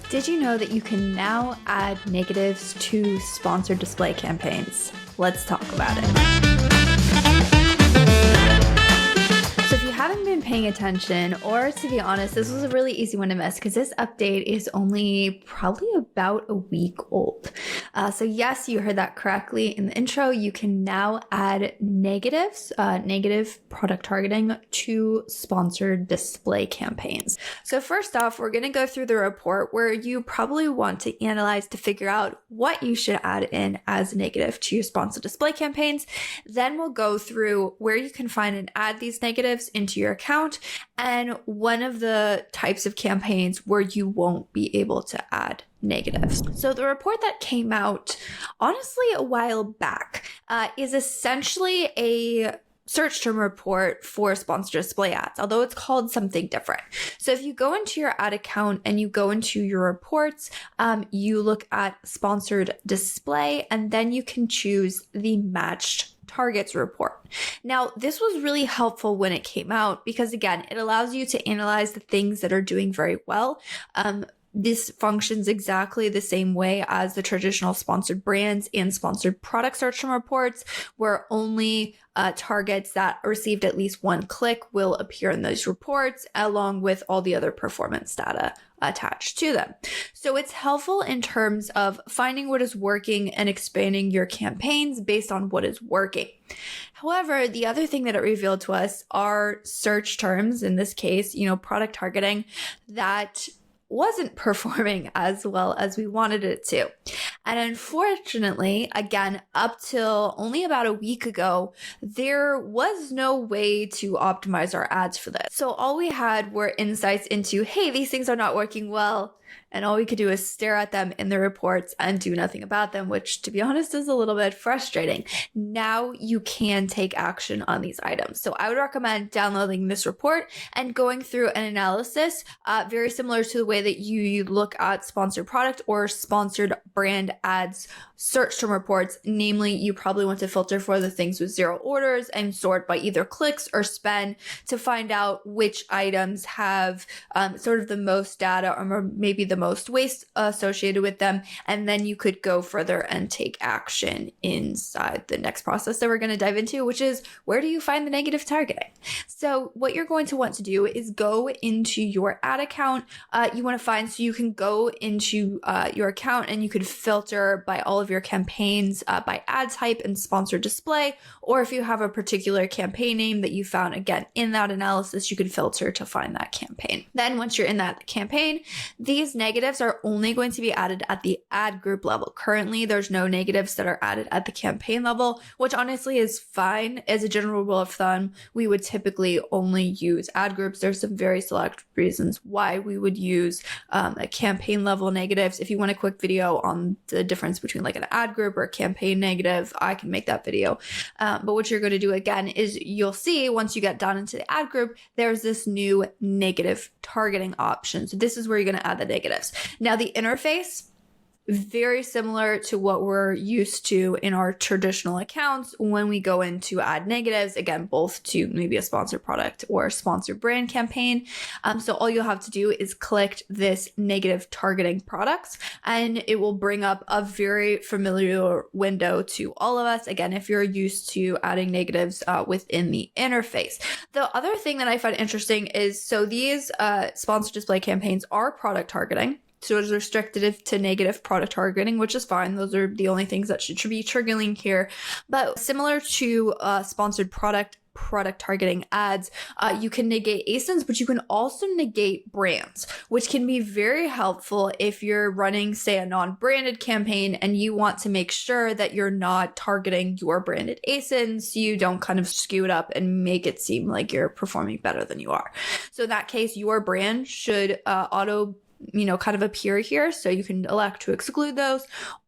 Did you know that you can now add negatives to sponsored display campaigns? Let's talk about it. So if you haven't been paying attention, or to be honest, this was a really easy one to miss because this update is only probably about a week old. So yes, you heard that correctly in the intro. You can now add negatives, negative product targeting to sponsored display campaigns. So first off, we're going to go through the report where you probably want to analyze to figure out what you should add in as a negative to your sponsored display campaigns. Then we'll go through where you can find and add these negatives into your account and one of the types of campaigns where you won't be able to add negatives. So the report that came out honestly a while back is essentially a search term report for sponsored display ads, although it's called something different. So if you go into your ad account and you go into your reports, you look at sponsored display, and then you can choose the matched targets report. Now, this was really helpful when it came out because, again, it allows you to analyze the things that are doing very well. This functions exactly the same way as the traditional sponsored brands and sponsored product search term reports, where only targets that received at least one click will appear in those reports, along with all the other performance data attached to them. So it's helpful in terms of finding what is working and expanding your campaigns based on what is working. However, the other thing that it revealed to us are search terms, in this case, product targeting, that wasn't performing as well as we wanted it to. And unfortunately, again, up till only about a week ago, there was no way to optimize our ads for this. So all we had were insights into, hey, these things are not working well. And all we could do is stare at them in the reports and do nothing about them, which, to be honest, is a little bit frustrating. Now you can take action on these items. So I would recommend downloading this report and going through an analysis, very similar to the way that you look at sponsored product or sponsored brand ads search term reports. Namely, you probably want to filter for the things with 0 orders and sort by either clicks or spend to find out which items have sort of the most data or maybe the most waste associated with them. And then you could go further and take action inside the next process that we're going to dive into, which is where do you find the negative targeting? So what you're going to want to do is go into your ad account. You want to find, so you can go into your account and you could filter by all of your campaigns by ad type and sponsored display, or if you have a particular campaign name that you found, again, in that analysis, you could filter to find that campaign. Then once you're in that campaign, these negatives are only going to be added at the ad group level. Currently, there's no negatives that are added at the campaign level, which honestly is fine. As a general rule of thumb, we would typically only use ad groups. There's some very select reasons why we would use a campaign level negatives. If you want a quick video on the difference between like an ad group or a campaign negative, I can make that video. But what you're going to do again is you'll see once you get down into the ad group, there's this new negative targeting option. So this is where you're going to add the negatives. Now the interface, very similar to what we're used to in our traditional accounts when we go in to add negatives, again, both to maybe a sponsored product or a sponsored brand campaign. So all you'll have to do is click this negative targeting products and it will bring up a very familiar window to all of us. Again, if you're used to adding negatives within the interface. The other thing that I find interesting is, so these sponsored display campaigns are product targeting. So it's restricted to negative product targeting, which is fine. Those are the only things that should be triggering here. But similar to sponsored product targeting ads, you can negate ASINs, but you can also negate brands, which can be very helpful if you're running, say, a non-branded campaign and you want to make sure that you're not targeting your branded ASINs so you don't kind of skew it up and make it seem like you're performing better than you are. So in that case, your brand should kind of appear here. So you can elect to exclude those.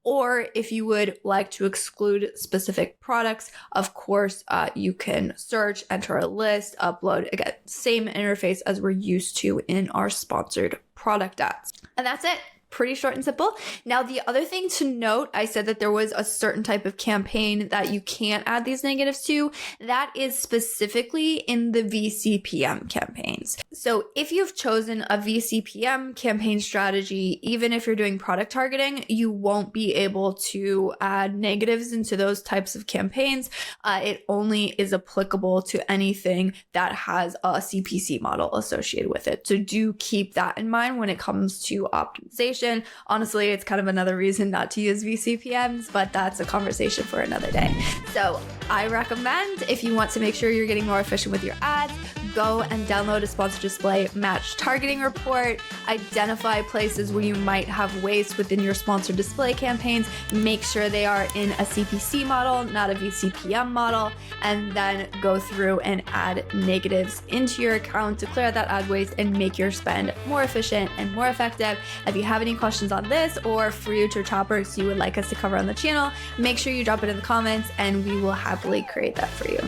Or if you would like to exclude specific products, of course, you can search, enter a list, upload. Again, same interface as we're used to in our sponsored product ads. And that's it. pretty short and simple. Now, the other thing to note, I said that there was a certain type of campaign that you can't add these negatives to. That is specifically in the VCPM campaigns. So if you've chosen a VCPM campaign strategy, even if you're doing product targeting, you won't be able to add negatives into those types of campaigns. It only is applicable to anything that has a CPC model associated with it. So do keep that in mind when it comes to optimization. Honestly, it's kind of another reason not to use VCPMs, but that's a conversation for another day. So I recommend, if you want to make sure you're getting more efficient with your ads, go and download a Sponsored Display Match Targeting Report. Identify places where you might have waste within your Sponsored Display campaigns. Make sure they are in a CPC model, not a VCPM model, and then go through and add negatives into your account to clear out that ad waste and make your spend more efficient and more effective. If you have any questions on this or future topics you would like us to cover on the channel, make sure you drop it in the comments and we will happily create that for you.